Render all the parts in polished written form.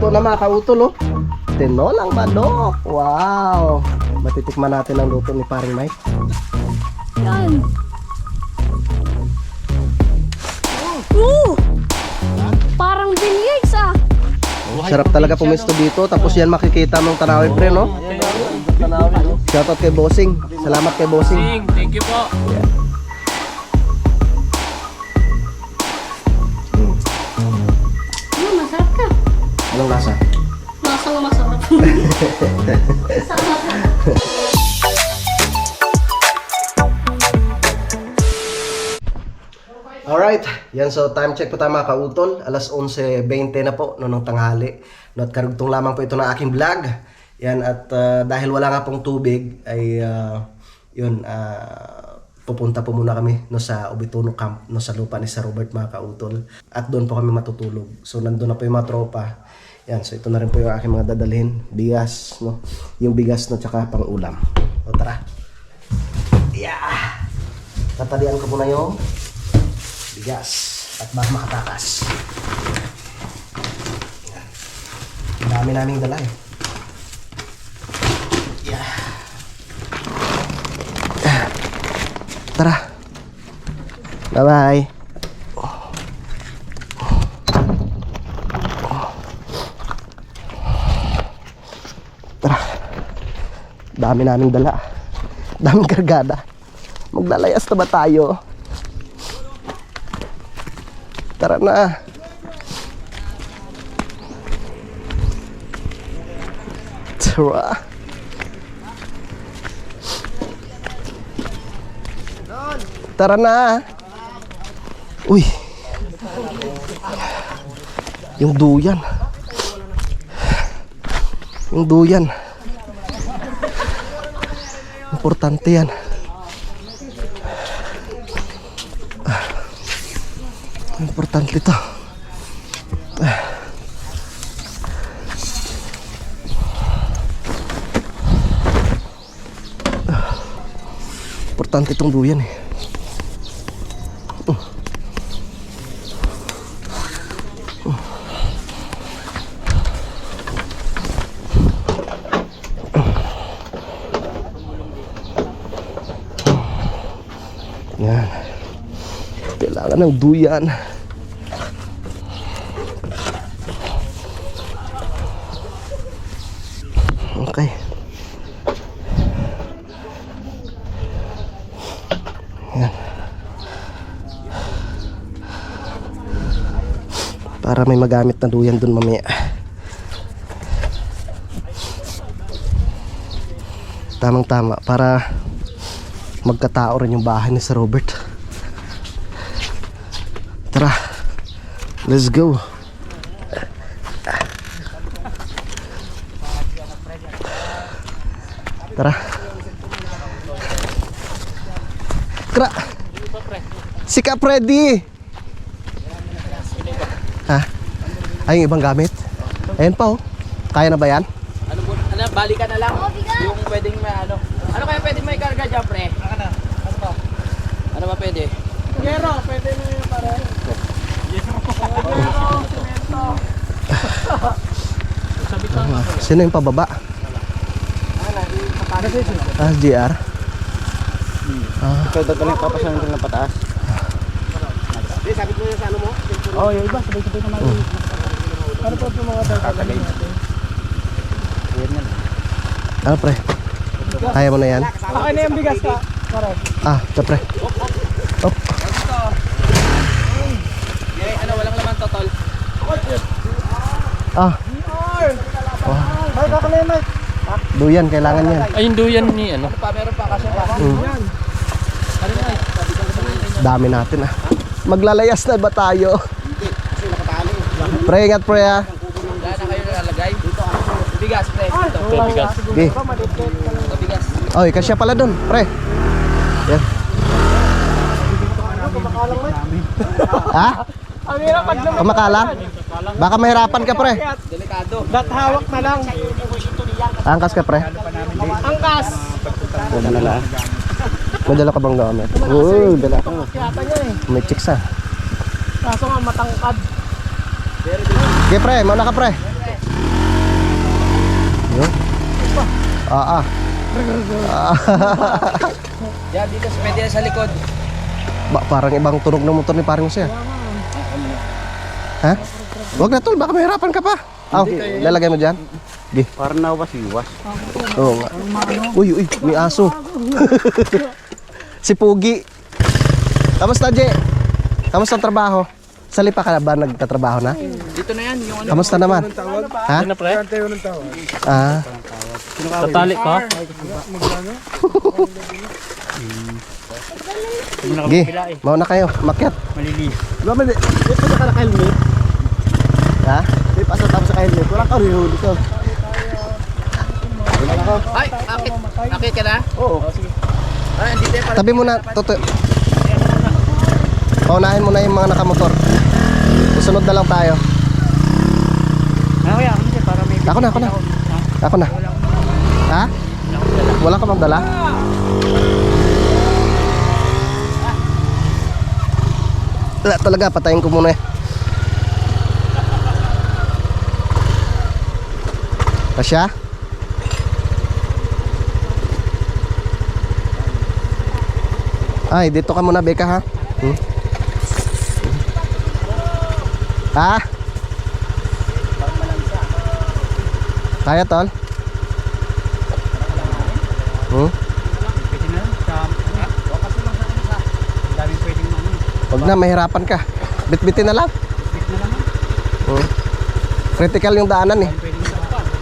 luto na mga kautol, oh. Tinolang manok. Wow. Matitikman natin ang luto ni paring Mike. Yan. Parang vineyards ah. Sarap talaga pumisto dito. Tapos yan makikita mong tanawin, pre, no? Shoutout kay Bossing. Salamat kay Bossing. Thank you po. Yeah. Masarap ka. Anong lasa? Lasang masarap. Alright, yan, so time check po tayo mga kautol. Alas 11:20 na po noong tanghali. No, at karugtong lamang po ito ng aking vlog. Yan, at dahil wala nga pong tubig ay pupunta po muna kami no, sa Obituno Camp, no, sa lupa ni Sir Robert mga kautol. At doon po kami matutulog. So nandun na po yung mga tropa. Yan, so ito na rin po yung aking mga dadalhin. Bigas, no? Yung bigas, no, tsaka pang ulam. O tara. Yeah! Tatalian ko muna yung bigas at bago makatakas. Yan. Ang dami naming dala eh. Yeah. Tara. Bye-bye. Tara. Dami naming dala. Daming kargada. Maglalayas na ba tayo? Tara na. Tara. Tara na. Uy. Yung duyan. Yung duyan. Importante yan. Importante ito. Importante itong duyan eh. Yan. Kailangan ng duyan. Okay. Yan. Para may magamit na duyan dun mamaya. Tamang-tama para magkatao rin yung bahay ni Sir Robert. Tara. Let's go. Tara. Kra. Si Kapredi. Ha? Ay, yung ibang gamit? Ayan pa, oh. Kaya na ba yan? Ano, balikan na lang. Yung pwedeng may ano. Ano kaya pwedeng may karga dyan, pre? Ano to? Ano ba pwede? Gero, pwede na yung pare. Gero, simento. Sino yung pababa? GR. Ikaw dadaling papasahin ko ng pataas. Sabi ko yung sa ano mo? Oo, yung iba, sabay-sabay naman. Ano po yung mga dadaling natin? Yan yan. Ano, pre? Kaya mo na yan? Akin na yung bigas ka. Ah, ito, pre. Op. Ano, walang laman to, tol. Ah. Mike, ako na yun, Mike. Duyan, kailangan yan. Ay, yung duyan ni ano? Meron pa kasi pa. Mm. Dami natin ah. Maglalayas na ba tayo? Hindi, kasi nakatali. Pre, ingat pre ah. Wala na kayo nalalagay. Dito, bigas, pre. Dito. Bigas. Okay. Ito, bigas. Oy, kasya pala dun, pre. Yan. Ha? Ang hirap pag lumit. Kumakalang? Baka mahirapan ka, pre. Delikado. Dat hawak na lang. Angkas ka, pre. Angkas. Dala. May dala ka bang gamit? Oo, dala ka. Kiyata niya eh. May chicks ah. Kaso nga matangkad. Okay, pre. Mauna ka, pre. Yun. Ah, ah. Yan, dito pwede yan sa likod. Parang ibang tunog ng motor ni parang siya. Ha? Wag na tol, baka mahirapan ka pa. Lalagay mo dyan. Di. Parang nawas-iwas. Oo nga. Uy, uy, may aso. Si Pugi. Kamusta, Je? Kamusta ang trabaho? Sa Lipa ka na ba nagtatrabaho na? Dito na yan, yung ano. Kamusta naman? Ha? Ah. Tatali ka? Gi, mauna kayo. Makyat. Malilis. Ito na ka naka-helmet? Ha? Di pa sa tapos sa helmet. Wala ka rin dito. Ay, akit ka na? Oo. Ay, andito yan. Tabi mo na. Paunahin mo na yung mga nakamotor. Susunod na lang tayo. Kuya, ano siya? Para may... Ako na. Ako na. Ha? Wala ka bang dala? Wala talaga, patayin ko muna eh. Pasya? Ay, dito ka muna, Beka, ha? Ha? Kaya, tol? Pwede na lang. Ang daming pwedeng ano. Huwag na, mahirapan ka. Bitbitin na lang. Bit na lang. Critical yung daanan eh. Pwedeng sa basod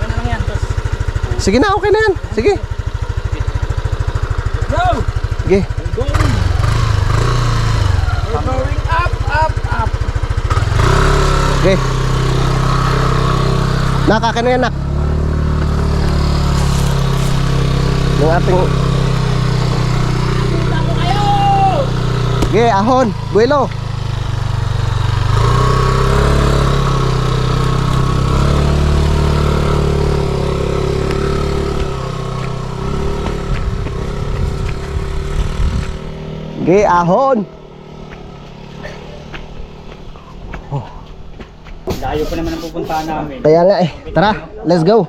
na lang yan. Tapos, Sige na, okay na yan. Sige. Go! Sige. We're going up. Sige. Nakakin na yan, nak. Yung ating... Sige, ahon. Buelo. Sige, ahon. layo pa naman ang pupuntahan namin. Kaya nga eh. Tara, let's go.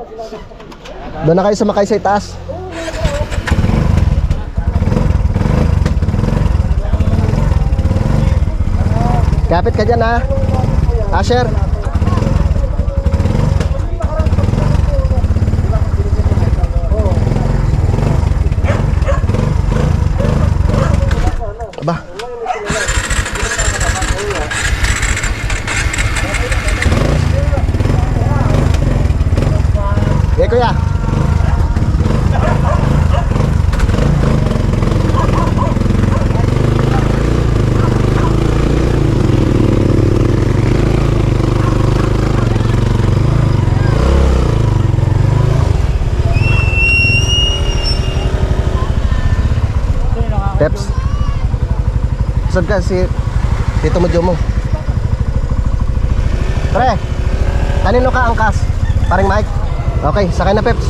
Doon na kayo sumakay sa itaas. Kapit ka dyan ha. Asher. Aba. Kuya. Peps. Saan ka si Tito Mojomo? Pre, kanino ka angkas? Paring Mike? Okay, sakay na Peps.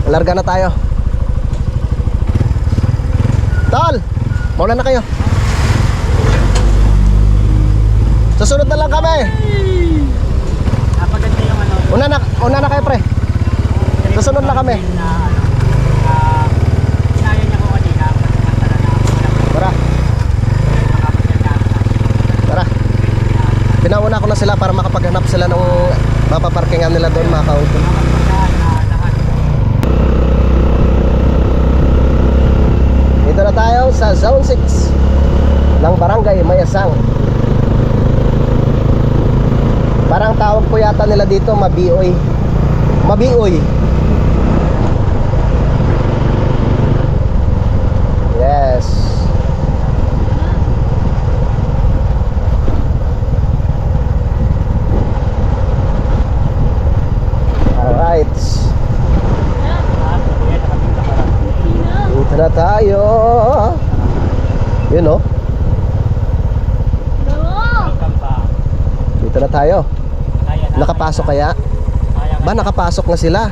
Larga na tayo. Tol, mauna na kayo. Susunod na lang kami. Napaganda yung ano. Una na kayo pre. Susunod na kami. Sinaya niya ko kanina. Tara. Tara. Pinauna ko na sila para makapaghanap sila ng mapaparkingan nila doon mga ka-auto. Dito na tayo sa Zone 6 ng Barangay Mayasang. Parang tawag po yata nila dito Mabioy. Mabioy. Yes. Alright. Dito na tayo. Yun oh. Dito na tayo. Nakapasok kaya? Ba nakapasok na sila?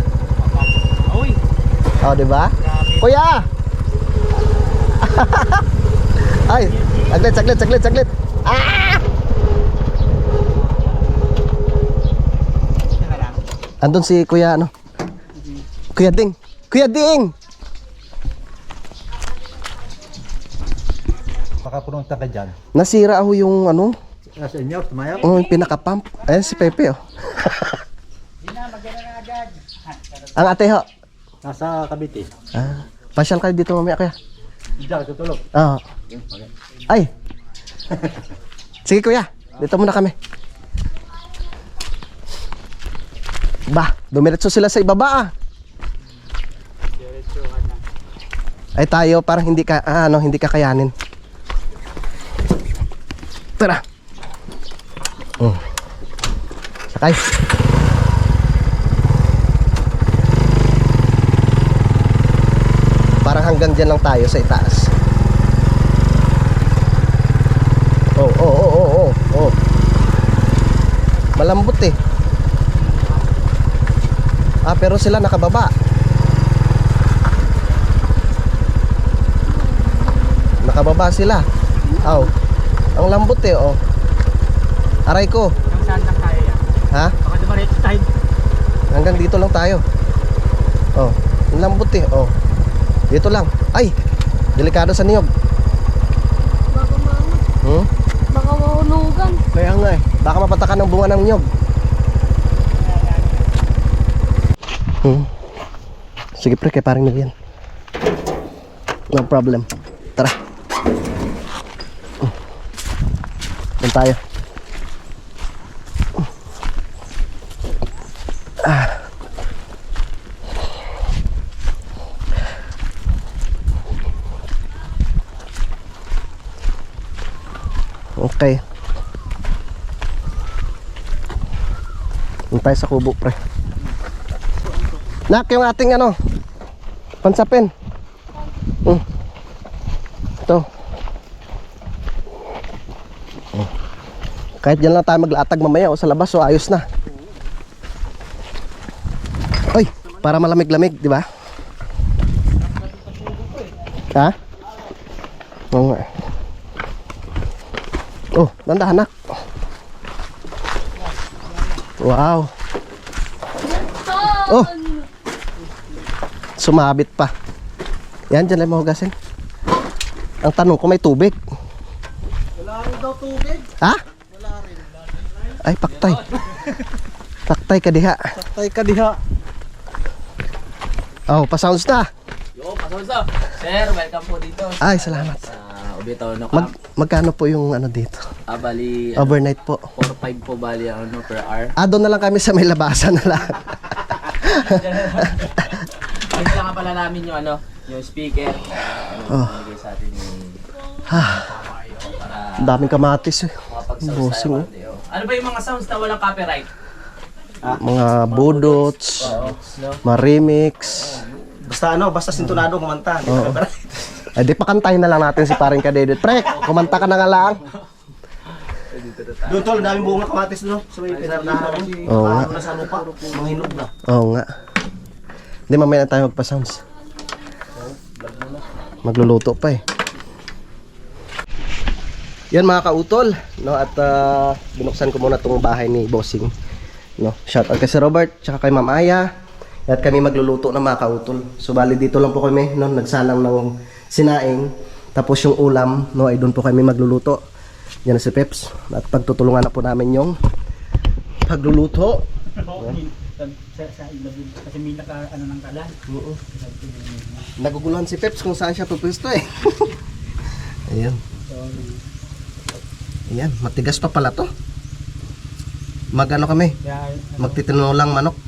Uy. Oh, di ba? Kuya. Ay, saglit. Ah! Andun si Kuya ano? Kuya Ding. Kuya Ding! Baka punong taga dyan. Nasira ho yung ano? Nasa inyo, tumayak. Oh, yung pinaka-pump. Ayan si Pepe oh. Ang ate ho. Nasa Cavite. Ah, pasyal kayo dito mamaya kaya. Diyan, tutulog. Ah. Ay. Sige kuya, dito muna kami. Bah, dumiretso sila sa ibaba ah. Ay tayo parang hindi ka hindi kakayanin. Tara. Sakay. Parang hanggang dyan lang tayo sa itaas. Oh. Malambot eh. Ah, pero sila nakababa. Nakababa sila. Aw. Ang lambot eh, oh. Aray ko. Yung saan lang tayo yan? Ha? Baka dumaretso tayo. Hanggang dito lang tayo. Oh, ang lambot eh, oh. Dito lang. Ay, delikado sa niyog. Baka baka mahulugan. Kaya nga eh, baka mapatakan ng bunga ng niyog. Sige pre, kay paring nila yan. No problem. Tara. Doon tayo. Okay. Doon tayo sa kubo pre. Nak, yung ating ano pansapin. Ito. Kahit dyan lang tayo maglatag mamaya o sa labas o ayos na. Oy, para malamig-lamig, di ba? Ha? Oo nga. Oh, dandahan nak. Wow. Oh. Sumabit pa. Yan, dyan lang mahugasin. Ang tanong ko, may tubig? Wala rin daw tubig. Ha? Ay, paktay. Paktay ka diha. Tayo ka diha. Oh, pa-sounds na. Yo, pasok. Sir, welcome po dito. Ay, salamat. Sa Ubitono Camp. Magkano po yung ano dito? Bali, Overnight po. 4-5 po bali ang ano per hour. Ah, doon na lang kami sa may labasan na lang. Ayun lang nga pala namin yung ano, yung speaker. Oh. Nilagay sa atin yung Ang daming kamatis eh. makapag-sounds Bossing, tayo. oh. Ano ba yung mga sounds na walang copyright? Mga budots, No? marimix. Basta sintonado kumanta. Oo. Eh di pakantahin na lang natin si paring Kadedit. Pre, kumanta ka na nga lang. Doon tol, daming bunga kamatis no. So may pinardahan. Oo nga. Na sa lupa, mga hinog na. Oo nga. Hindi, mamaya na tayo magpa-sounds. Magluluto pa eh. Yan mga kautol, no, at binuksan ko muna tong bahay ni Bossing, no. Shout out kay Sir Robert, tsaka kay Ma'am Aya. At kami magluluto ng mga kautol. So bali dito lang po kami, no, nagsalang ng sinaing. Tapos yung ulam, no, ay doon po kami magluluto. Yan na si Peps. At pagtutulungan na po namin yung pagluluto. Sa ilabid. Kasi may naka ano ng kalan. Naguguluhan si Peps kung saan siya pupwesto eh. Ayan. Ayan, matigas pa pala to. Magano kami? Kaya Magtitinolang manok.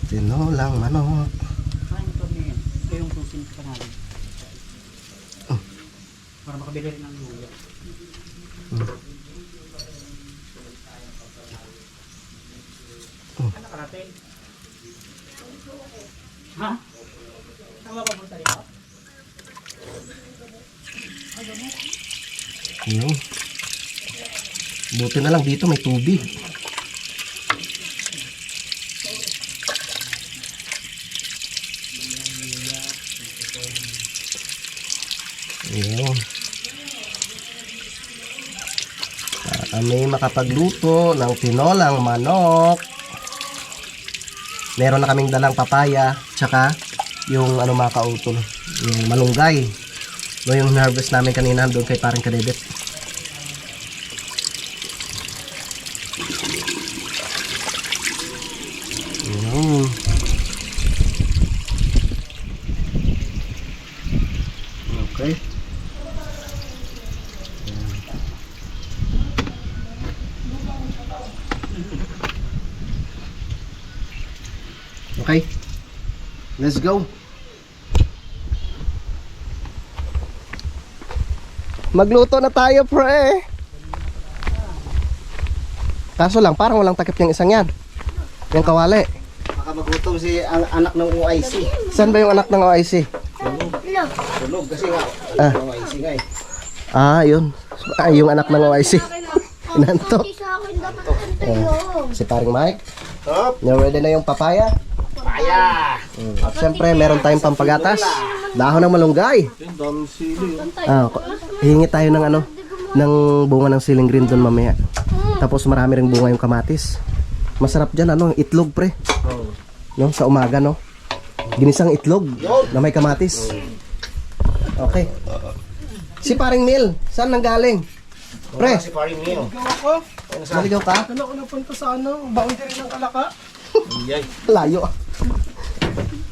Tinolang manok. saan ito niya? Ito yung susin pa namin. Para makabili rin ng luya. Ano karating? Ha? Tama ba po sa ito? Ayun. Buti na lang dito may tubig. Ayun. kami makapagluto ng tinolang manok. Meron na kaming dalang papaya, tsaka yung ano mga kautol, yung malunggay. No, yung harvest namin kanina doon kay parang Kadebet. Okay. Okay. Let's go. Magluto na tayo, pre. Kaso lang, parang walang takip yung isang yan. Yung kawali. Baka magutom si ang anak ng OIC. Saan ba yung anak ng OIC? Tulog kasi nga. Ah. OIC nga eh. Ah, yun. Ah, yung anak ng OIC. Inantok. Sa akin dapat tayo. Si paring Mike. Top. Ready na yung papaya. Paya. At syempre, meron tayong pampagatas. Dahon ng malunggay. Yung daming sili. Ah, hingi tayo ng ano, ng bunga ng siling green doon mamaya. Tapos marami ring bunga yung kamatis. Masarap dyan, ano, itlog, pre. No, sa umaga, no. Ginisang itlog na may kamatis. Okay. Si paring Mil, saan nang galing? Pre, Si Paring Mio. naligaw ka? Ano ko napunta sa ano? Boundary ng Kalaka? Yay. Layo.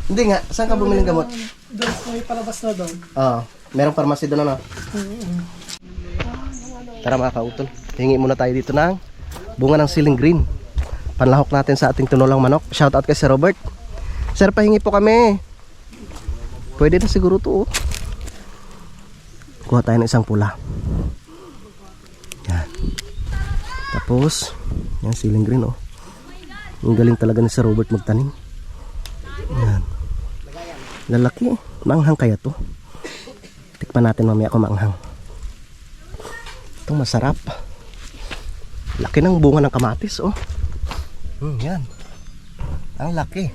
Hindi nga, saan ka bumili ng gamot? Doon may palabas na doon. Oo, merong pharmacy doon, ano? Tara mga kautol, hingi muna tayo dito ng bunga ng siling green. Panlahok natin sa ating tinolang manok. Shout out kay Sir Robert. Sir, pahingi po kami. Pwede na siguro to, oh. Kuha tayo ng isang pula. Yan. Tapos, yan siling green, oh. Ang galing talaga ni Sir Robert magtanim. Yan. Lalaki, maanghang kaya to. Tikpan natin mamaya kung maanghang. Ito masarap. Laki ng bunga ng kamatis, oh. Yan. Ang laki.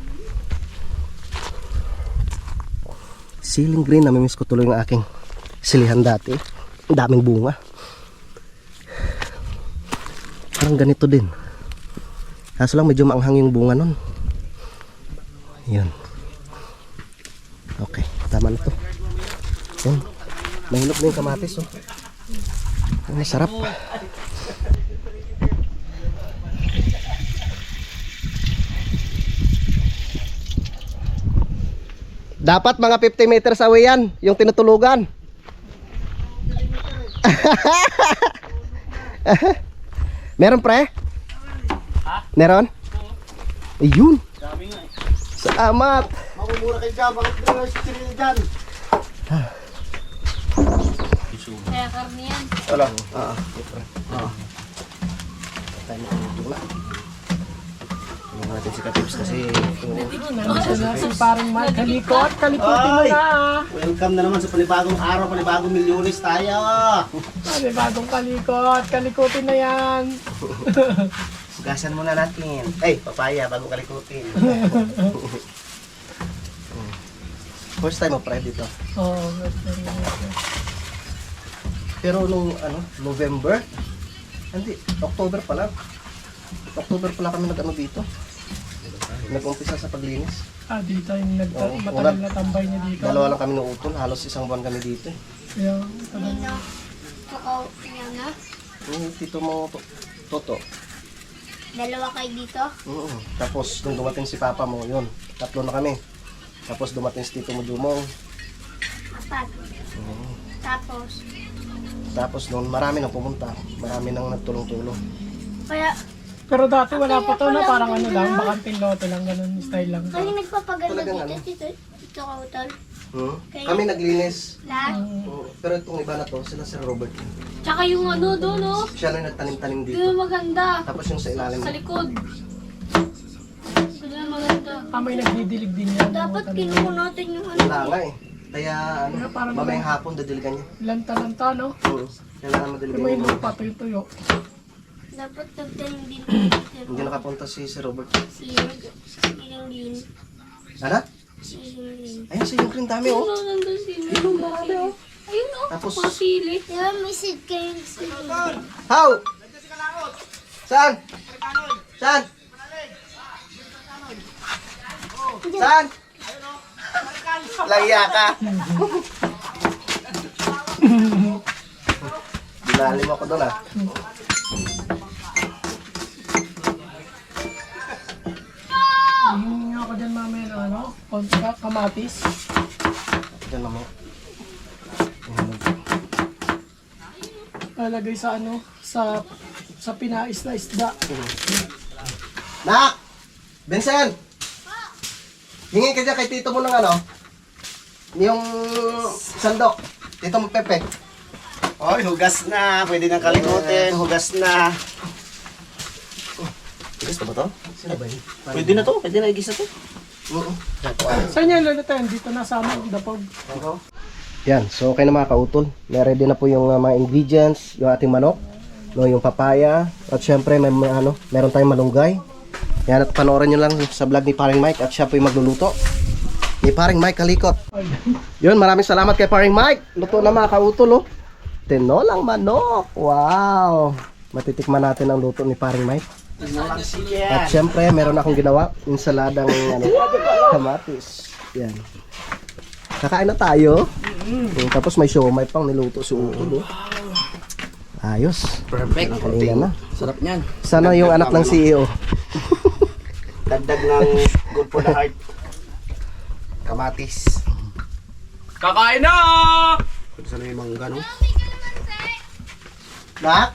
Siling green, namimiss ko tuloy yung aking silihan dati. Ang daming bunga. Parang ganito din. Kaso lang medyo maanghang yung bunga nun. Yan. Okay, tama na to. Yan. Mahilok na yung kamatis, oh. Ang masarap. Dapat mga 50 meters away yan, yung tinutulugan. Meron, pre? Meron? Ayun. Salamat. Mamumura kayo dyan. Bakit hindi na sili dyan? Kaya karne yan. Wala. Tayo na tinutula. Tingnan natin si Katips kasi Si parang Mike, kalikot, kalikutin mo na. Welcome na naman sa panibagong araw, panibagong milyones tayo. Ano, bagong kalikot, kalikutin na yan. Gasan muna natin. Ay, papaya, bagong kalikutin. first time mo, pre, dito. Oo, Pero nung ano, November, hindi, October pa lang. October pa lang kami nag-ano dito. Nag-umpisa sa paglinis. dito yung Oo, matagal na tambay niya dito. Dalawa lang kami nuutol, halos isang buwan kami dito. Yeah, Nino. Tukaw niya na. Tito mo, Toto. Dalawa kayo dito. Tapos nung dumating si Papa mo, yun, tatlo na kami. Tapos dumating si Tito mo Dumong. Apat. Tapos. Tapos noon marami nang pumunta, marami nang nagtulong-tulong. Kaya, pero dati wala pa to na parang ano lang, bakanting loto lang, ganun style lang. kaya nagpapaganda Talagang dito, ano? dito ka utol. Kami naglinis. Lahat. Pero itong iba na to, sila si Robert. Tsaka yung ano doon, no? Siya na yung nagtanim-tanim dito. Doon maganda. Tapos yung sa ilalim. Sa likod. Doon maganda. May nagdidilig din yan. Dapat kinuha natin yung ano. Wala nga eh. Kaya ano, mamayang hapon dadiligan niya. Lanta-lanta, no? Kailangan Yung madiligan may niya. lupa, tuyo-tuyo. Dapat nagtanim din Hindi nakapunta si Robert. si Lin. Ano? Si Lin. Ayun si yung green dami oh. Ano nandun si Lin? Ayun, oh. Tapos, Mga sili. Diba may seed kayo sa Lin? how? Saan? Saan? Saan? Laya ka. Dinalim ako doon ah. Hihingi ako dyan mamaya ng ano, konti ka, kamatis. Diyan naman. Lalagay sa ano, sa pinais na isda. Nak! Vincent! Hingi ka dyan kay tito mo ng ano? Yung sandok. Tito mo Pepe. Oy, hugas na. Pwede nang kalimutin. Hugas na. Hugas na ba to? Sino ba yun? Pwede na to. Pwede na igisa to. Saan yan lulutuin? Dito na sa amin, dapog. Yan, so okay na mga kautol. Ready na po yung mga ingredients, yung ating manok, no, yung papaya, at syempre meron tayong malunggay. Yan, at panoorin nyo lang sa vlog ni Paring Mike at siya po yung magluluto. Ni Paring Mike Kalikot. Yun, maraming salamat kay Paring Mike. Luto na mga kautol, oh. Tinolang manok. Wow! Matitikman natin ang luto ni Paring Mike. At syempre, meron akong ginawa, insaladang kamatis. Yan. Kakain na tayo. Tapos may siomay pang niluto si Utol. Oh. Ayos. Perfect. Kainan na. Sarap niyan. Sana yung anak ng CEO. Dagdag ng good for the heart. Kamatis. Kakain na! Sana yung mangga, no? Nak?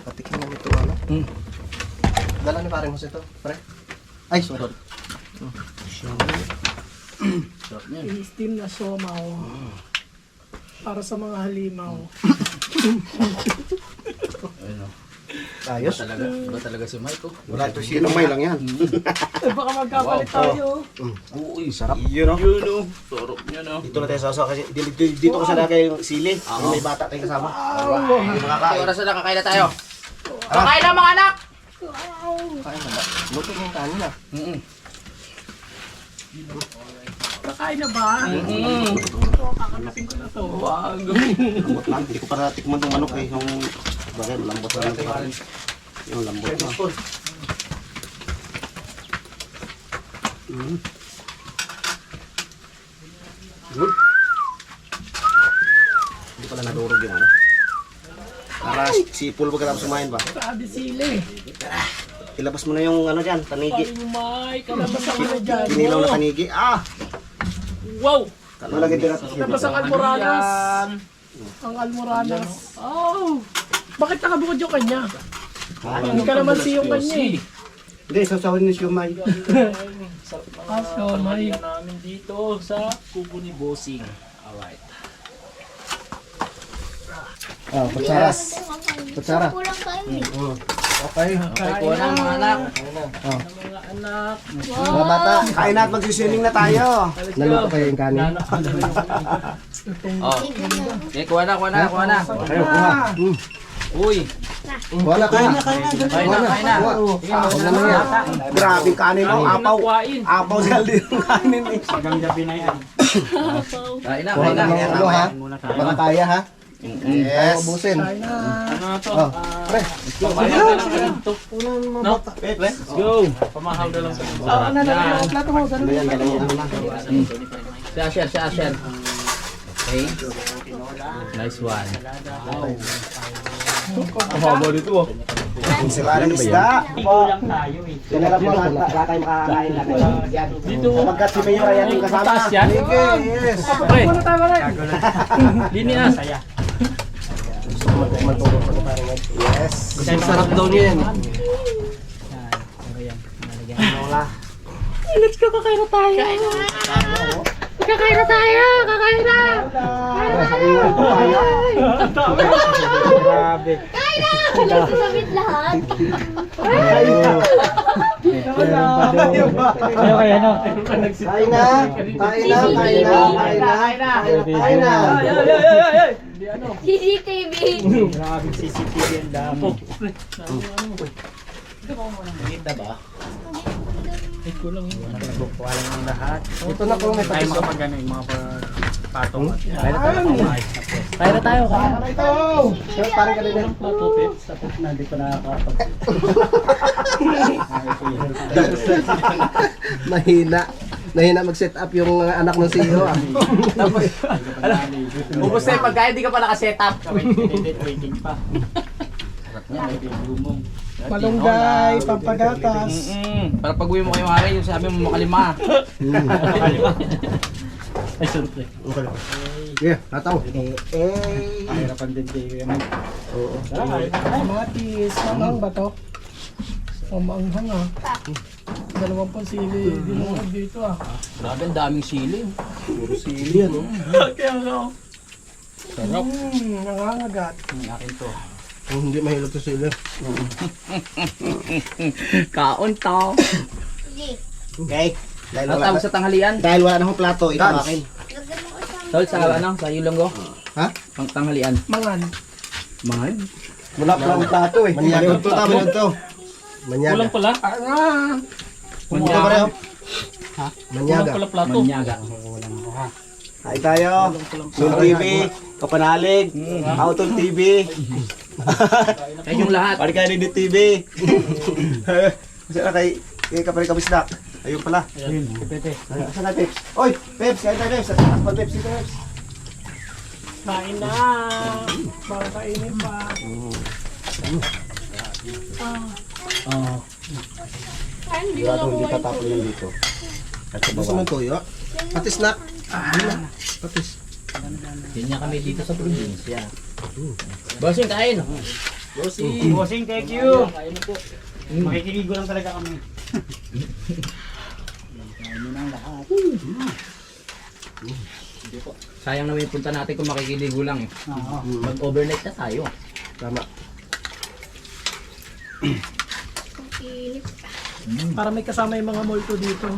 Patikin na nito ano? Dala ni paring Jose ito, pre. Ay, sorry. Sarap niyan. I-steam na siomaw. Para sa mga halimaw. Ayun o. Ayos. Iba talaga si Mike oh. Wala ito siya. May lang yan. Eh, baka magkapalit tayo. Uy, sarap. Yun, no? Yun o. Sarap niyan o. Dito na tayo sasaw kasi dito ko sa lagay yung sili. May bata tayong kasama. Hindi Ay, makakain. oras na kakain na tayo. Kakain na mga anak! Kain na ba? Luto na yung kanin ah. Kakain na ba? Kakalapin ko na to. Lambot lang. Hindi ko pa natikman itong manok eh. Yung bagay, lambot lang. Yung lambot na. Good. Hindi pala nadurog yung ano. Para sipul pagkatapos kumain ba? Grabe sili. Ilabas mo na yung ano dyan, tanigi. Paring Mike, kalabas ang ano dyan. Pinilaw na tanigi. Ah! Wow! Malagay din natin. Kalabas ang almoranas. Ang almoranas. Oh! Bakit nakabukod yung kanya? Hindi ka naman siyong kanya eh. Hindi, sasawin ni Siomay. Ah, siomay. namin dito sa kubo ni Bossing. Alright. Ah, kutsara. Kutsara. Kulang kain. Okay. Okay, kuha na mga anak. Mga anak. Mga bata, Kain na at magsiswimming na tayo. naluto kayo yung kanin. Oh. Okay, kuha na. Kayo, kuha. Uy. Kuha na, kain na. Kain na. Huwag na naman yan. Grabe kanin mo, apaw. Kuhain. Apaw sa yung kanin eh. Kain na. Kuha na mga ano ha. Baka kaya ha. Kaya ubusin. Kain na. Oh, pre. Let's go. Ah, ano na plato mo? Ganun Yan, yung ganun mo na. Share. Okay. Nice one. Sila ng isda. Sinarap mo lang. Wala tayong makakain natin. Yan. dito. Kapagkat si Mayor ayan yung kasama. Taas yan? Sige, yes. Pre. Muna tayo rin. Lini na. Yes. Sarap daw niya yan. Let's go, kakain na tayo. Kakain na tayo. Kakain na. Grabe. Nagsasabit lahat. Kain na. CCTV. Ito na po may patis. Kaya na tayo. Kaya na tayo. Sir, parang ka din. Mahina mag-set up yung anak ng CEO ah. Tapos, ubos na yung pagkain, di ka pa nakaset up. Waiting pa. Malunggay, pampagatas. Para pag uwi mo kayo hari, yung sabi mo makalima. Ay, siyempre. Okay lang. Yeah, nataw. Hirapan din kayo yan. Oo. Kamatis, mangang ba to? Maanghang ah. 20 sili dinungag dito ah. Grabe, ang daming sili. Puro sili yan, oh. Kaya nga. Sarap. Nangangagat. Akin to. Kung hindi mahilig sa sili. Kaon to. Okay. Natawag sa tanghalian. Dahil wala na akong plato, ito Dance. akin. Tol, sa ano? Sa Yulonggo? Ha? Pang tanghalian. Mangan. Mahal. Wala pa akong plato eh. Manyaga. Manyaga. Manyaga. pala. Ah. Manyaga pareho. Ha? Manyaga. plato. Manyaga. Hi tayo. Sun TV, Kapanalig, Outol TV. Kaya yung lahat. Parikanin din TV. Kasi na kay Kapanalig Kabisdak. Ayun pala. Pwede. Saan na Peps? Oy, Peps, kain tayo Peps. Aspan Peps dito Peps. Kain na. Para kainin pa. Sigurado hindi tatapon yan dito. At sa Gusto baba. mo tuyo? Pati snack. Patis. Ganyan kami dito sa probinsya. Bossing, kain. Bossing, thank you. Makikiligo lang talaga kami. Sayang naman yung punta natin kung makikiligo lang eh. Mag-overnight na tayo. Tama. Para may kasama yung mga multo dito.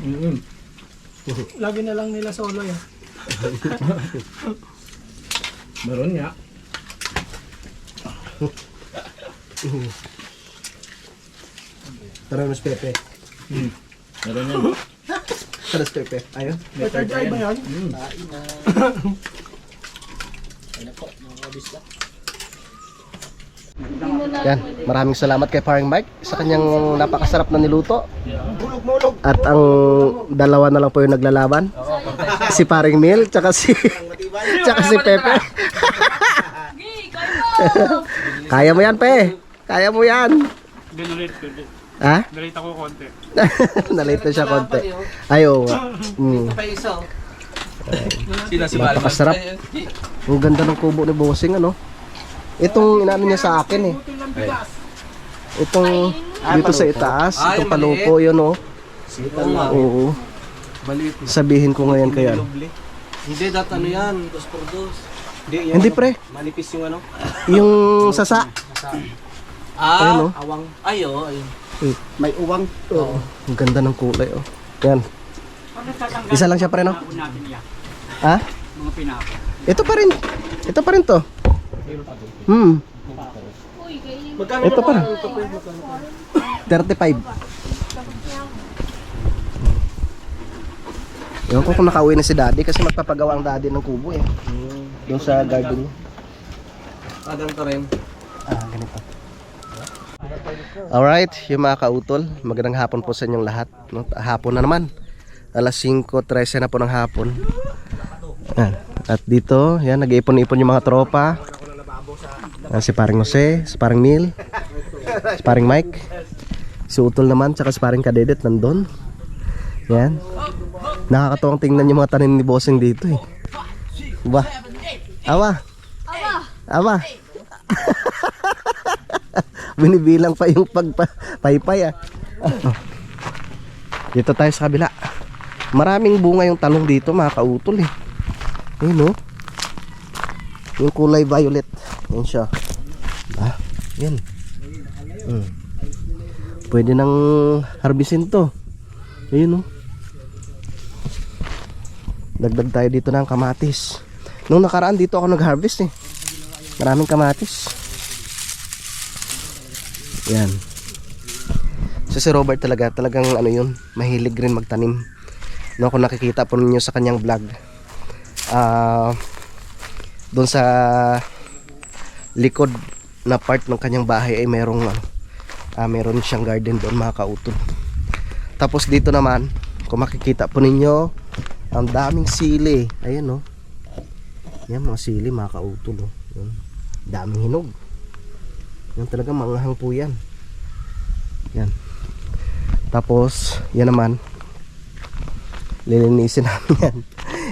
Lagi na lang nila solo yan. Meron nga. Tara mas Pepe. Meron yan. Tara mas Pepe. Ayun. May third eye ba yan? Yan, maraming salamat kay Paring Mike sa kanyang napakasarap na niluto. At ang dalawa na lang po yung naglalaban. Si Paring Mil, tsaka si Pepe. Kaya mo yan, Pe. Kaya mo yan. Ha? Nalita ko konti. Nalate na siya konti. Ayaw nga. Sila si Napakasarap. Ang ganda ng kubo ni Bossing, ano? Itong inaano niya sa akin eh. Itong dito sa itaas, itong palupo yun, oh. Oo. Sabihin ko ngayon kaya. Hindi, ano yan, 2x2. Hindi pre, Manipis yung ano. yung sasa. Ayun, oh. Awang. Ayo, ayun. May uwang. Oo. Ang ganda ng kulay, oh. Yan. Isa lang siya pa rin, oh. Ha? Mga pinako. Ito pa rin. Ito pa rin to. Ito pa rin. 35. Ewan ko kung nakauwi na si daddy kasi magpapagawa ang daddy ng kubo eh. Doon sa garden niya. Ganito rin. Ganito. Alright, yung mga kautol, magandang hapon po sa inyong lahat. No? Hapon na naman. Alas 5:13 na po ng hapon. Yan. At dito, yan, nag-iipon-ipon yung mga tropa. Si Paring Jose, si Paring Mil, si Paring Mike, si Utol naman, tsaka si Paring Kadedet nandun. Yan. Nakakatuwang tingnan yung mga tanim ni Bossing dito eh. Ba? Awa. Awa. Binibilang pa yung pagpaypay ah. Dito tayo sa kabila. Maraming bunga yung talong dito mga kautol eh. Ayun oh. Yung kulay violet. Yan siya. Ah, yan. Pwede nang harbisin to. Ayun oh. Dagdag tayo dito ng kamatis. Nung nakaraan dito ako nag-harvest eh. Maraming kamatis. Yan. So si Robert talagang ano yun, mahilig rin magtanim. No, kung nakikita po ninyo sa kanyang vlog. doon sa likod na part ng kanyang bahay ay meron siyang garden doon mga kautol. Tapos dito naman, kung makikita po ninyo, ang daming sili. Ayan oh. Yan mga sili mga kautol oh. Yan. Daming hinog. Yan talaga manghang po yan. Yan. Tapos yan naman, lilinisin namin yan.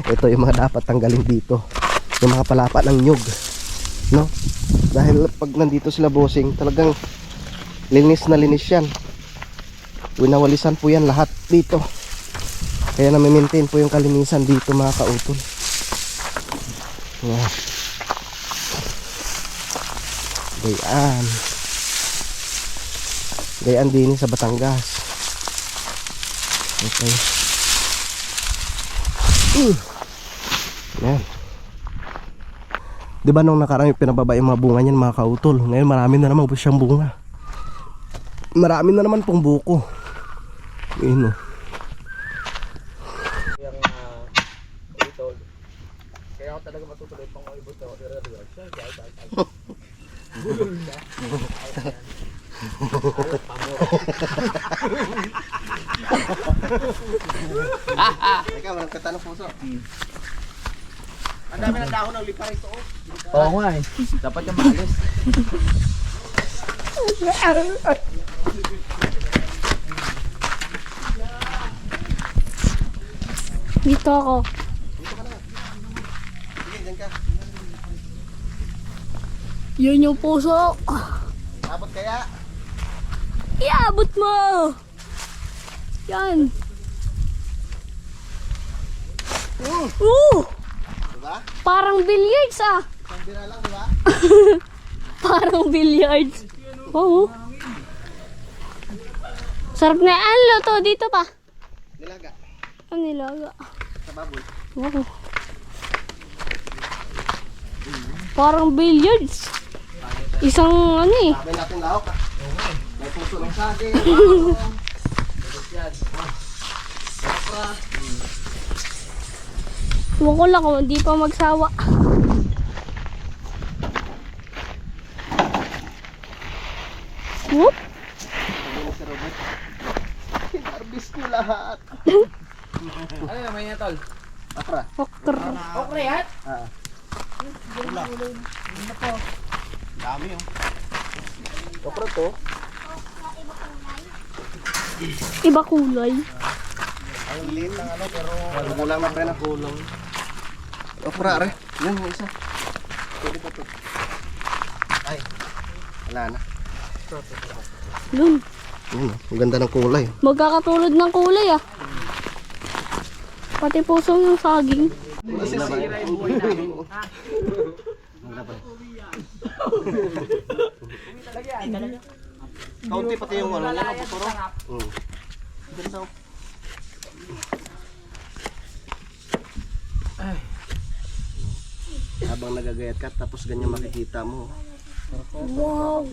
Ito yung mga dapat tanggalin dito, yung mga palapa ng nyug, no? Dahil pag nandito sila bossing, talagang linis na linis yan. Winawalisan po yan lahat dito. Kaya nami-maintain po yung kalinisan dito mga kautol. Yan. Gayaan din sa Batangas. Okay. Yan. Diba nung nakaraan yung pinababa yung mga bunga niyan mga kautol, ngayon marami na naman po siyang bunga. Marami na naman pong buko. Ayun o. Kaya ako talaga matutuloy pang ibot na Teka, walang katanong puso. ang dami ng dahon ng lipa rito. Oo nga eh. Dapat yung maalis. Dito ako. Sige, dyan ka. Yun yung puso. Abot kaya? Iabot mo! Yan. Diba? Parang billiards ah. Isang bira lang, diba? Parang billiards. Oo. Sarap na yan. Luto dito pa. Nilaga. Ang nilaga. Sa baboy. Wow. Parang billiards. Isang ano eh. Sabi natin lahok. May puso ng saging. Huwag ko lang kung hindi pa magsawa. Whoop. Sabi na si Robert. Hinarbis ko lahat. Ano naman yan, tol? Akra. Okra. Okra yan? Ah. Dami oh. Okra to. Iba kulay. Ang liit ng ano pero kulang na pa rin ang kulang. Okra re. Yan yung isa. Pwede pa to. Ay. Wala na. Yun. Yun oh. Ang ganda ng kulay. Magkakatulad ng kulay ah. Pati puso ng saging. Masisira yung buhay namin. Kaunti pati yung ano yan, puturo. Ganda oh. Habang nagagayat ka, tapos ganyan makikita mo. Wow.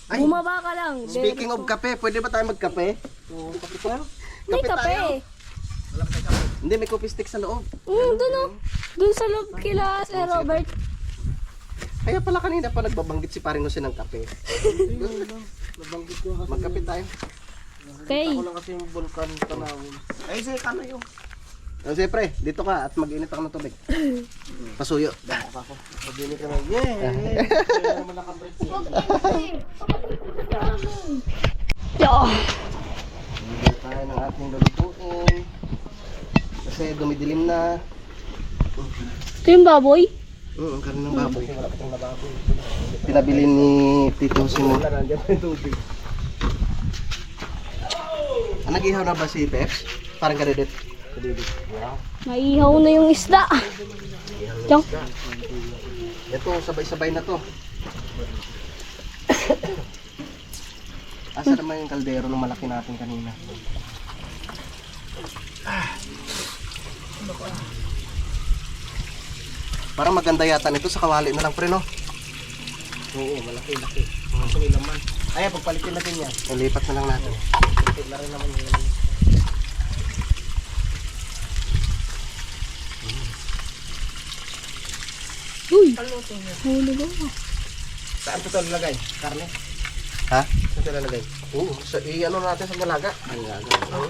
Ay, Bumaba ka lang. speaking of kape, pwede ba tayo magkape? May kape kape. tayo. Hindi, may coffee stick sa loob. Doon oh. Doon sa loob kila Sir Robert. Kaya pala kanina pa nagbabanggit si Paring Jose ng kape. Magkape tayo. Okay. Ako lang kasi yung vulkan tanawin. Ay, sige, kano yun. Jose, pre, dito ka at mag-init ako ng tubig. Pasuyo. Pagdini ka na, yeah! Kaya naman nakabreak siya. Yo. Hindi tayo ng ating lulutuin. Kasi dumidilim na. Ito yung baboy. Ang kanin ng baboy. Pinabili ni Tito Simo. Nag-ihaw na ba si Peps? Parang kadedit. Maihaw na yung isda. Diyan. Ito, sabay-sabay na to. Asa naman yung kaldero ng malaki natin kanina? Parang maganda yata nito sa kawali na lang pre, no? Oo, malaki-laki. Kaso may laman. Ay, pagpalitin natin yan. Nalipat na lang natin. Na rin naman yun. Uy! Hulog ako. Saan ito lalagay? Karne? Ha? Saan ito lalagay? Oo, i-ano natin sa dalaga. Oo.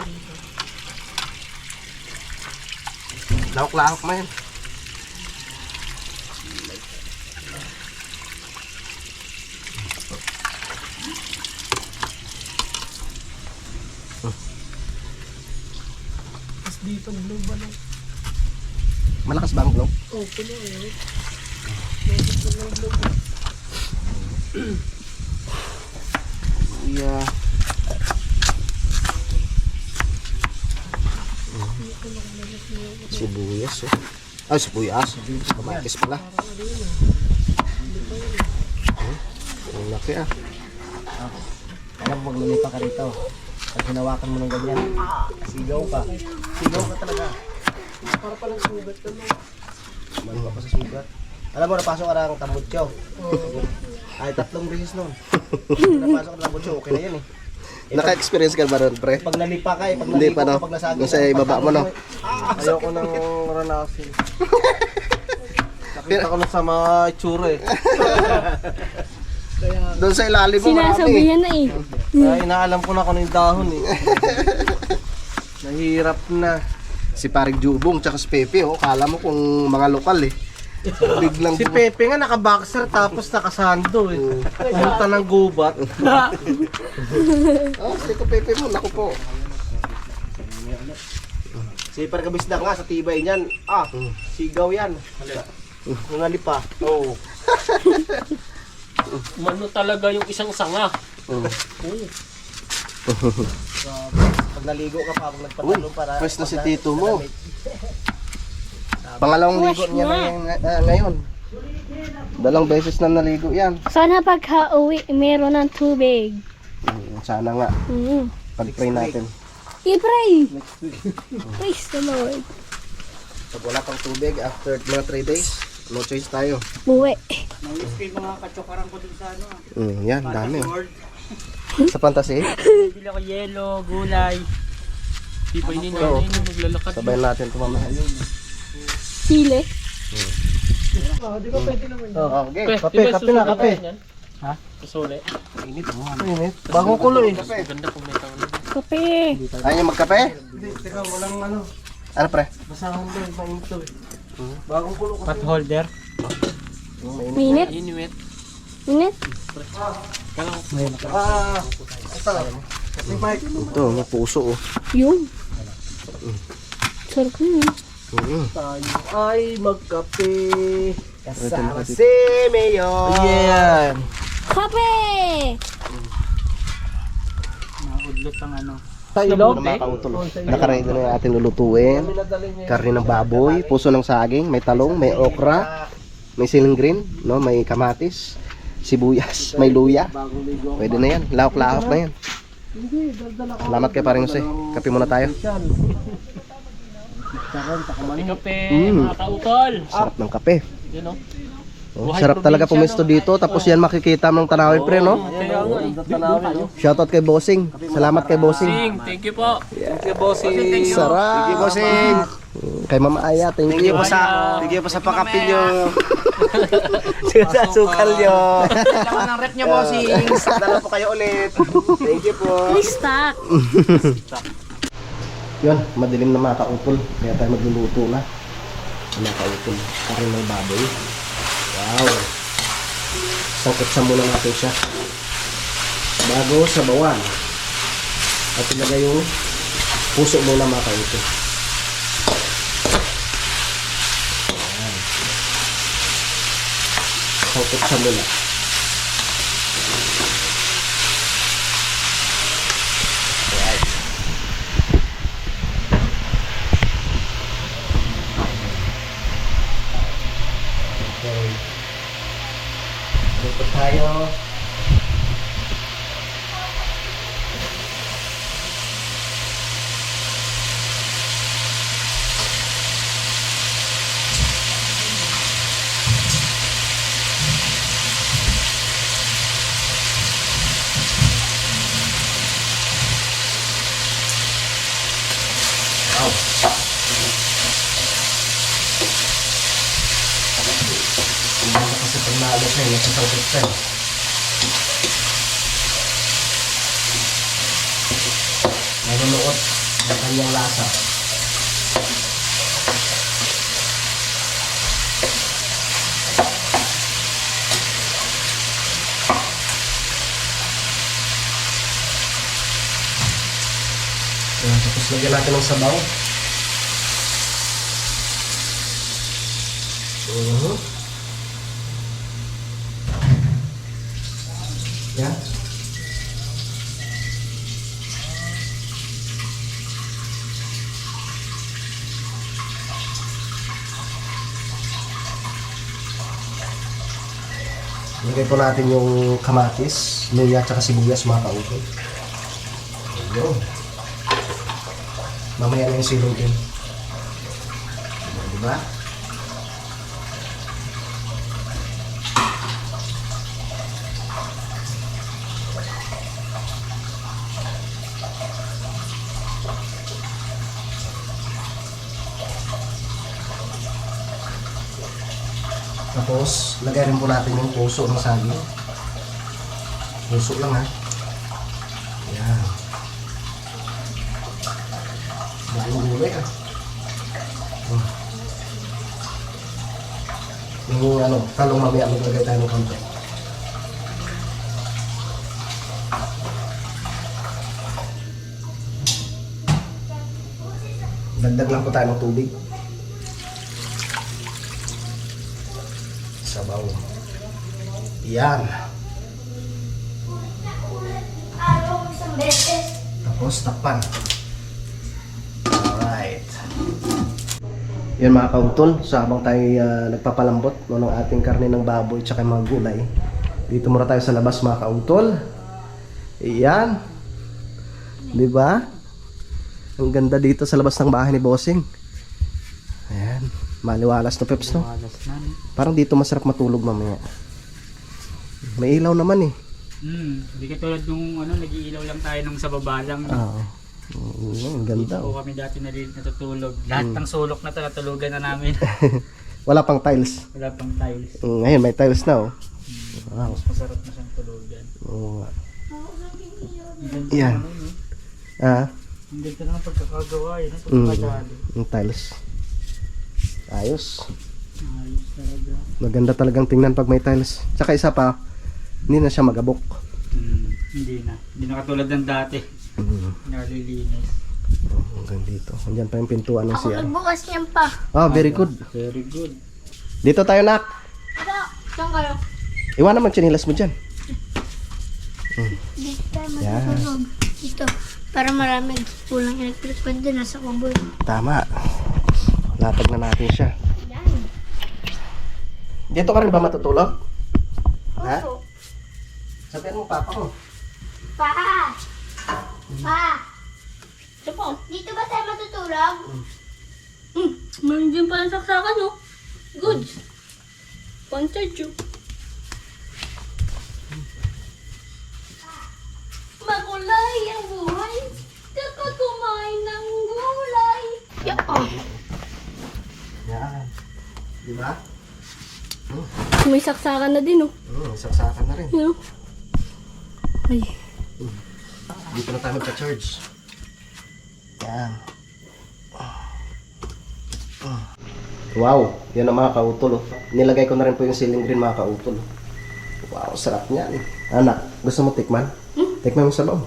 Lahok-lahok mo yun. Tapos dito, globe ano. Malakas ba ang glow? Oh, puno eh. Yeah. Sibuyas eh. Ay, sibuyas. Kamatis pala. Ang laki ah. Alam mo, maglilipa ka rito. Pag hinawakan mo ng ganyan, sigaw ka. Sigaw ka talaga. Para palang sugat ka mo. Maluwa pa sa sugat. Alam mo, napasok ka ng tambutso. Ay, 3 beses nun. Napasok ka ng tambutso, okay na yun eh. Naka-experience ka ba ron, pre? Pag nalipa ka eh, pag Hindi nalipa pa, no? ka, pag nasagi Nasa ibaba mo, no? Ayoko nang ranasin. Nakita ko na sa mga itsura eh. Doon sa ilalim mo marami. Sinasabihan na eh. Ay, inaalam ko na kung ano yung dahon eh. Nahirap na. Si Paring Jubong tsaka si Pepe, oh. Kala mo kung mga lokal eh. Biglang Si Pepe nga naka-boxer tapos nakasando eh. Pumunta ng gubat. Oh, si Pepe mo, naku po. Si Parkabisda nga sa tibay niyan. Ah, sigaw yan. Yung alipa. Oo. Mano talaga yung isang sanga. Pag naligo ka pa, pag nagpatalong para... Fresh na si Tito mo. Pangalawang ligo niya na yan, ngayon. 2 beses na naligo yan. Sana pagka-uwi, meron ng tubig. Sana nga, Mm. pag-pray natin. I-pray! Praise the Lord. Pag wala pang tubig, after mga 3 days, no choice tayo. Buwi. Yan, dami. Sa fantasy, Bili ako yelo, gulay. Di ba yun Oo. maglalakad? sabayan natin ito mamaya. Sili. Di ba pwede naman yun? Oh, okay. Pe, Kape, di ba kape na, susulit kape. yan? Ha? Susuli. Init. Bagong kulo eh. Maganda kung may tangan. Kape. Ayaw niyo magkape? Hindi, teka, walang ano. Ano pre? Basahan ko eh, mainto eh. Bagong kulo kasi. Pot holder. Minit. Inuit. Minit. Ah, ito. Kasi Mike. Ito, may puso oh. Yun. Sarap na yun. Tayo ay magkape. Kasama si Mayor. Yan! Kape! Nakudlot ang ano. Tayo, Makakautol. Nakaready na yung ating lulutuin. Karne ng baboy, puso ng saging, may talong, may okra, may siling green, no? May kamatis, sibuyas, may luya. Pwede na yan. Lahok-lahok na yan. Salamat kay Paring Jose. Kape muna tayo. Kape, Mm. mga kautol. Sarap ng kape. Yun o. Oh, sarap talaga pumesto dito. Tapos yan makikita ng tanawin pre, no? Kaya nga eh. Shoutout kay Bossing. Salamat kay Bossing. Sing, thank you po. Sarap. Sige, bossing. Kay Mama Aya, thank you. Sige pa sa pakapin nyo. Sige sa sukal nyo. Kailangan ng rep niya, bossing. Dala po kayo ulit. Thank you po. Please stock. Yun, madilim na mga kautol. Kaya tayo magluluto na. Mga kautol. Karin ng baboy. Wow. Sangkot muna natin siya. Bago sa bawan. At ilagay yung puso muna mga kautol. Ayan. Sangkot muna. Okay. Dito tayo. Wow. siya, nasasangkot siya. Nanunuot ang kanyang lasa. Yan, tapos lagyan natin ng sabaw. Yan. Lagay po natin yung kamatis, luya, at sibuyas mga kautol. Ayun. Mamaya na yung silong din. Diba? Tapos, lagay rin po natin yung puso ng saging. Puso lang ha. Ayan. Bagong gulay ha. Yung talong mamaya maglagay tayo ng konti. Dagdag lang po tayo ng tubig. Sabaw. Yan. Tapos takpan. Alright. Yan mga kautol, so habang tayo nagpapalambot ng ating karne ng baboy at mga gulay, dito muna tayo sa labas mga kautol. Yan. Diba? Ang ganda dito sa labas ng bahay ni Bossing. Ayan. Maliwalas na peps, no? Parang dito masarap matulog mamaya. May ilaw naman eh. Hindi katulad nung nag-iilaw lang tayo nung sa baba lang. Oo. Ang ganda. Dito kami dati natutulog. Lahat ng sulok na natulugan na namin. Wala pang tiles. Wala pang tiles. Ngayon may tiles na oh. Wow. Mas masarap na siyang tulugan. Oo nga. Ang Yan. Ang ganda naman pagkakagawa eh. Yung tiles. Ayos. Ayos talaga. Maganda talagang tingnan pag may tiles. Tsaka isa pa, hindi na siya magabok. Hindi na. Hindi na katulad ng dati. Nalilinis. Hanggang dito. Andiyan pa yung pintuan ng Ako CR. nagbukas yan pa. Oh, very good. Very good. Dito tayo, nak. Saan kayo? Iwan naman chinilas mo dyan. Dito tayo matutulog. Dito. Para marami pulang electric pan din nasa kubo. Tama. Latag na natin siya. Yan. Dito ka rin ba matutulog? Ha? Opo. Sabihan mo papa mo. Pa! Pa! Sapo, dito ba tayo matutulog? Meron din pala saksakan, no? Good. Pang-charge, Makulay ang buhay kapag kumain ng gulay. Yan. Di ba? May saksakan na din, oh. Saksakan na rin. Yan. Ay. Dito na tayo magpa-charge. Yan. Wow, yan ang mga kautol. Nilagay ko na rin po yung ceiling green mga kautol. Wow, sarap niyan. Anak, gusto mo tikman? Tikman mo sabaw.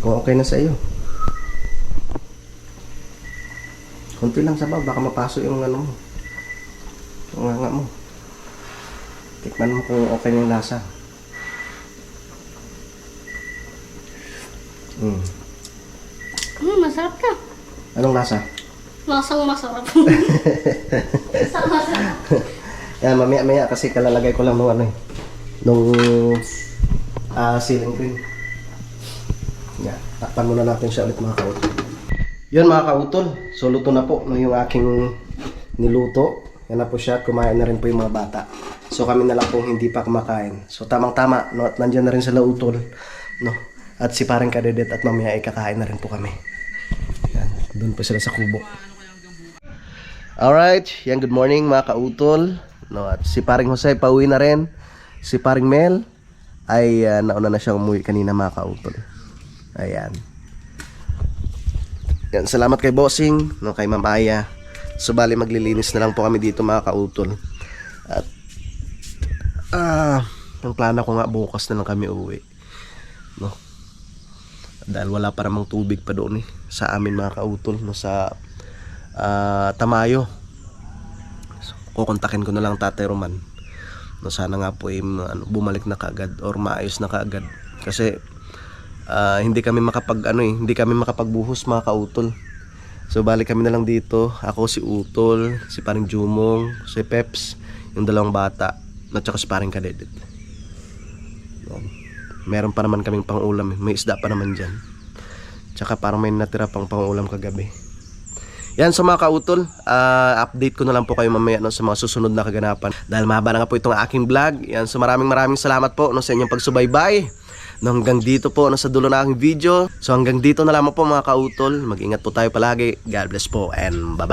Kung okay na sa iyo. Kunti lang sabaw, baka mapaso yung ano mo. Yung nga mo. Tikman mo kung okay na yung lasa. Masarap ka. Anong lasa? Lasang masarap. Lasang masarap. Yan, mamaya kasi kalalagay ko lang nung nung ceiling green. Yan, takpan muna natin siya ulit mga kautol. Yun mga kautol, so luto na po no, yung aking niluto. Yan na po siya at kumain na rin po yung mga bata. So kami na lang po hindi pa kumakain. So tamang-tama, no, at nandiyan na rin sila utol. No? At si parang kadedet at mamaya ay kakain na rin po kami. Yan, doon po sila sa kubo. Alright, yan, good morning mga kautol. no, at si paring Jose pauwi na rin. Si paring Mel ay nauna na siyang umuwi kanina mga kautol. Ayan. Yan, salamat kay Bossing, no, kay Ma'am Aya. So bali maglilinis na lang po kami dito mga kautol. At ang plano ko nga bukas na lang kami uwi, no. Dahil wala pa namang tubig pa doon sa amin mga kautol, no, sa Tamayo. So, kukontakin ko na lang Tatay Roman, no, sana nga po bumalik na kaagad or maayos na kaagad kasi hindi kami makapagbuhos mga kautol. So balik kami na lang dito, ako, si Utol, si paring Jumong, si Peps, yung dalawang bata, at saka si paring Kadedet. Meron pa naman kaming pang-ulam, may isda pa naman dyan, tsaka parang may natira pang pang-ulam kagabi. Yan, so mga kautol, update ko na lang po kayo mamaya, no, sa mga susunod na kaganapan dahil mahaba na nga po itong aking vlog. Yan, so maraming salamat po, no, sa inyong pagsubaybay, no, hanggang dito po, no, sa dulo na aking video. So hanggang dito na lamang po mga kautol, mag-ingat po tayo palagi. God bless po and bye bye.